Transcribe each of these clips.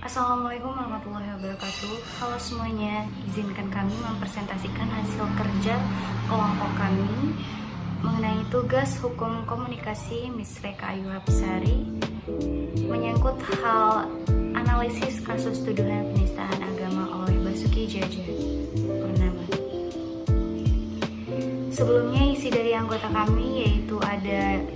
Assalamualaikum warahmatullahi wabarakatuh. Halo semuanya, izinkan kami mempresentasikan hasil kerja kelompok kami mengenai tugas hukum komunikasi Miss Reka Ayu Hapsari menyangkut hal analisis kasus tuduhan penistaan agama oleh Basuki Cahayapurnama. Sebelumnya isi dari anggota kami yaitu ada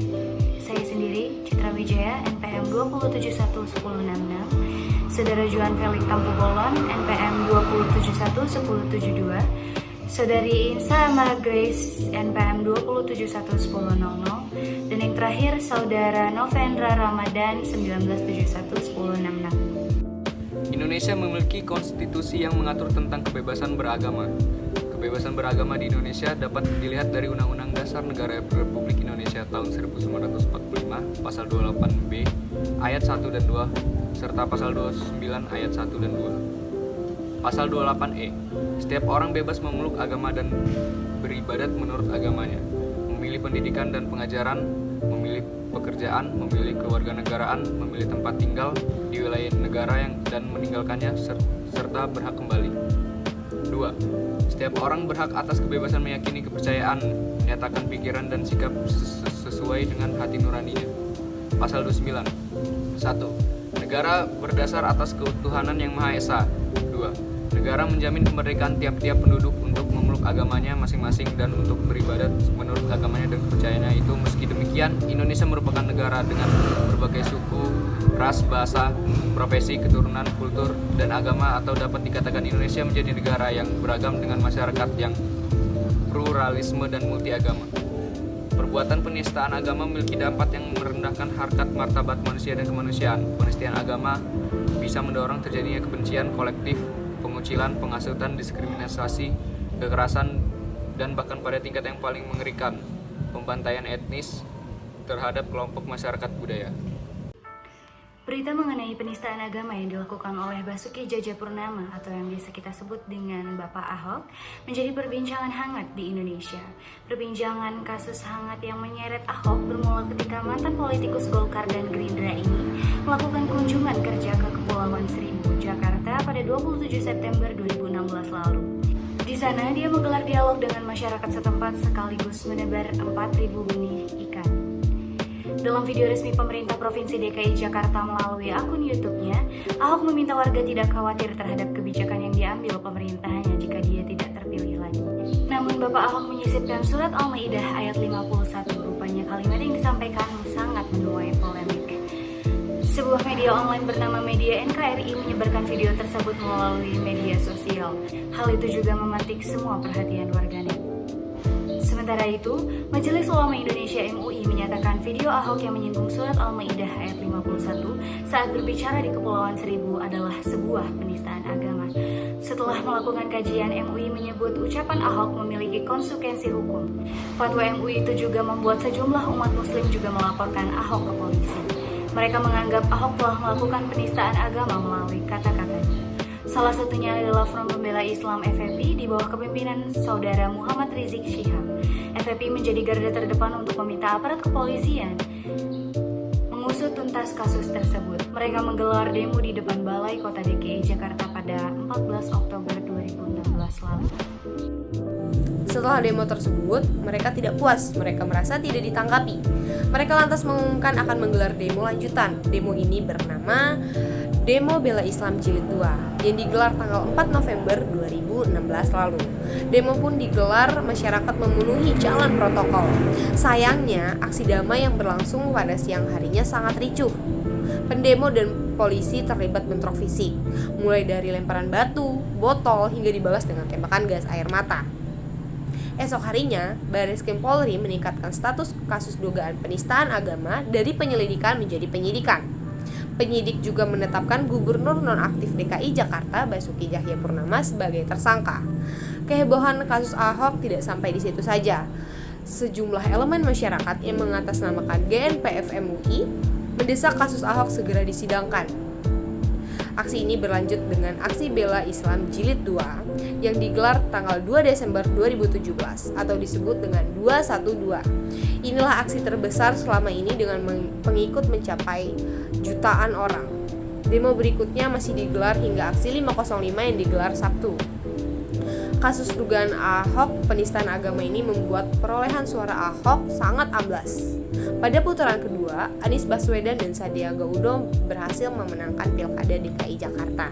saya sendiri, Citra Wijaya, NPM 2711066, Saudara Juan Felix Tampu Bolon, NPM 2711072, Saudari Insa Amara Grace, NPM 2711000, dan yang terakhir Saudara Novendra Ramadan 19711066. Indonesia memiliki konstitusi yang mengatur tentang kebebasan beragama. Kebebasan beragama di Indonesia dapat dilihat dari Undang-Undang Dasar Negara Republik Indonesia tahun 1945, Pasal 28B, Ayat 1 dan 2, serta Pasal 29 Ayat 1 dan 2. Pasal 28E, setiap orang bebas memeluk agama dan beribadat menurut agamanya, memilih pendidikan dan pengajaran, memilih pekerjaan, memilih kewarganegaraan, memilih tempat tinggal di wilayah negara dan meninggalkannya, serta berhak kembali. 2. Setiap orang berhak atas kebebasan meyakini kepercayaan, menyatakan pikiran dan sikap sesuai dengan hati nuraninya. Pasal 29. 1. Negara berdasar atas ketuhanan yang Maha Esa. 2. Negara menjamin kemerdekaan tiap-tiap penduduk untuk memeluk agamanya masing-masing dan untuk beribadat menurut agamanya dan kepercayaannya itu. Meski demikian, Indonesia merupakan negara dengan berbagai suku, ras, bahasa, profesi, keturunan, kultur, dan agama, atau dapat dikatakan Indonesia menjadi negara yang beragam dengan masyarakat yang pluralisme dan multi agama. Perbuatan penistaan agama memiliki dampak yang merendahkan harkat martabat manusia dan kemanusiaan. Penistaan agama bisa mendorong terjadinya kebencian kolektif, pengucilan, penghasutan, diskriminasi, kekerasan, dan bahkan pada tingkat yang paling mengerikan, pembantaian etnis terhadap kelompok masyarakat budaya. Berita mengenai penistaan agama yang dilakukan oleh Basuki Cahayapurnama atau yang biasa kita sebut dengan Bapak Ahok menjadi perbincangan hangat di Indonesia. Perbincangan kasus hangat yang menyeret Ahok bermula ketika mantan politikus Golkar dan Gerindra ini melakukan kunjungan kerja ke Kepulauan Seribu, Jakarta pada 27 September 2016 lalu. Di sana dia menggelar dialog dengan masyarakat setempat sekaligus menebar 4.000 benih ikan. Dalam video resmi pemerintah Provinsi DKI Jakarta melalui akun YouTube-nya, Ahok meminta warga tidak khawatir terhadap kebijakan yang diambil pemerintahnya jika dia tidak terpilih lagi. Namun Bapak Ahok menyisipkan surat Al-Maidah ayat 51. Rupanya kalimat yang disampaikan sangat menuai polemik. Sebuah media online bernama Media NKRI menyebarkan video tersebut melalui media sosial. Hal itu juga memantik semua perhatian warganet. Sementara itu, Majelis Ulama Indonesia MUI menyatakan video Ahok yang menyinggung surat Al-Maidah ayat 51 saat berbicara di Kepulauan Seribu adalah sebuah penistaan agama. Setelah melakukan kajian, MUI menyebut ucapan Ahok memiliki konsekuensi hukum. Fatwa MUI itu juga membuat sejumlah umat muslim juga melaporkan Ahok ke polisi. Mereka menganggap Ahok telah melakukan penistaan agama melalui kata-katanya. Salah satunya adalah Front Pembela Islam FPI di bawah kepemimpinan Saudara Muhammad Rizik Syihab. FPI menjadi garda terdepan untuk meminta aparat kepolisian mengusut tuntas kasus tersebut. Mereka menggelar demo di depan Balai Kota DKI Jakarta pada 14 Oktober 2016 lalu. Setelah demo tersebut, mereka tidak puas, mereka merasa tidak ditanggapi. Mereka lantas mengumumkan akan menggelar demo lanjutan. Demo ini bernama Demo Bela Islam Jilid 2 yang digelar tanggal 4 November 2016 lalu. Demo pun digelar, masyarakat memenuhi jalan protokol. Sayangnya, aksi damai yang berlangsung pada siang harinya sangat ricuh. Pendemo dan polisi terlibat bentrok fisik, mulai dari lemparan batu, botol, hingga dibalas dengan tembakan gas air mata. Esok harinya, Bareskrim Polri meningkatkan status kasus dugaan penistaan agama dari penyelidikan menjadi penyidikan. Penyidik juga menetapkan Gubernur nonaktif DKI Jakarta Basuki Cahayapurnama sebagai tersangka. Kehebohan kasus Ahok tidak sampai di situ saja. Sejumlah elemen masyarakat yang mengatasnamakan GNPF MUI mendesak kasus Ahok segera disidangkan. Aksi ini berlanjut dengan aksi Bela Islam Jilid 2 yang digelar tanggal 2 Desember 2017 atau disebut dengan 212. Inilah aksi terbesar selama ini dengan pengikut mencapai jutaan orang. Demo berikutnya masih digelar hingga aksi 505 yang digelar Sabtu. Kasus dugaan Ahok penistaan agama ini membuat perolehan suara Ahok sangat amblas. Pada putaran kedua, Anies Baswedan dan Sandiaga Uno berhasil memenangkan Pilkada DKI Jakarta.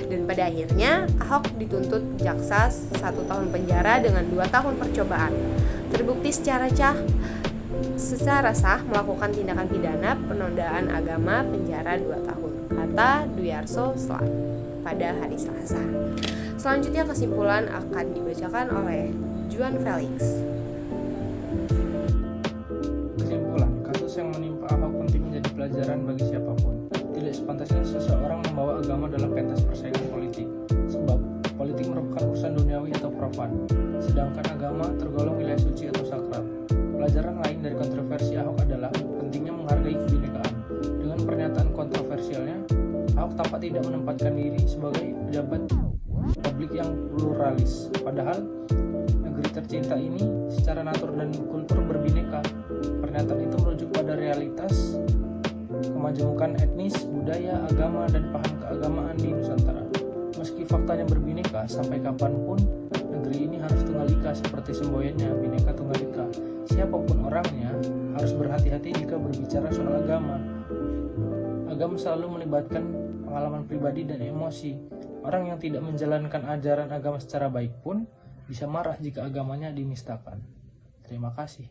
Dan pada akhirnya, Ahok dituntut jaksa 1 tahun penjara dengan 2 tahun percobaan. Terbukti secara sah melakukan tindakan pidana penodaan agama penjara 2 tahun, kata Dwi Arso pada hari Selasa. Selanjutnya kesimpulan akan dibacakan oleh Juan Felix. Kesimpulan, kasus yang menimpa Ahok penting menjadi pelajaran bagi siapapun. Tidak sepantasnya seseorang membawa agama dalam pentas persaingan politik, sebab politik merupakan urusan duniawi atau profan, sedangkan agama tergolong wilayah suci atau sakral. Pelajaran lain dari kontroversi Ahok adalah pentingnya menghargai kebinekaan. Dengan pernyataan kontroversialnya, Ahok tampak tidak menempatkan diri sebagai pejabat publik yang pluralis. Padahal negeri tercinta ini secara natur dan kultur berbineka. Pernyataan itu merujuk pada realitas kemajemukan etnis, budaya, agama, dan paham keagamaan di Nusantara. Meski faktanya berbineka, sampai kapanpun negeri ini harus tunggal ika seperti semboyannya Bhinneka Tunggal Ika. Siapapun orangnya harus berhati-hati jika berbicara soal agama. Agama selalu melibatkan pengalaman pribadi dan emosi. Orang yang tidak menjalankan ajaran agama secara baik pun bisa marah jika agamanya dinistakan. Terima kasih.